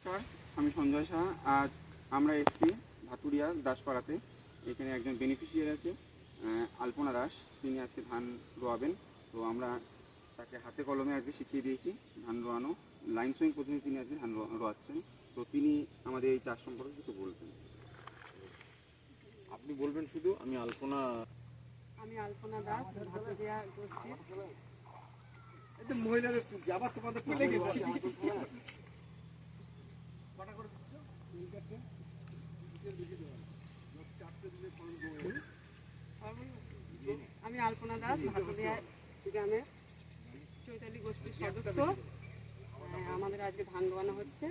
নমস্কার, আমি সঞ্জয় শাহ। আজ আমরা এসেছি ভাতুরিয়া দাসপাড়াতে। এখানে একজন বেনিফিশিয়ারি আছে, আলপনা দাস। তিনি আজকে ধান রোয়াবেন। তো আমরা তাকে হাতে কলমে আজকে শিখিয়ে দিয়েছি ধান রোয়ানো। লাইন সুইং পদ্ধতি তিনি আজকে ধান রোয়াচ্ছেন। তো তিনি আমাদের এই চাষ সম্পর্কে কিছু বলবেন। আপনি বলবেন শুধু। আমি আলপনা দাস, ভাতুরিয়া গোষ্ঠীর মহিলাদের আবার তোমাদের তুলে গেছি। আমি আলপনা দাস, ভাতুরিয়া গ্রামের চৈতালি গোষ্ঠীর সদস্য। আমাদের আজকে ধান রোয়ানো হচ্ছে।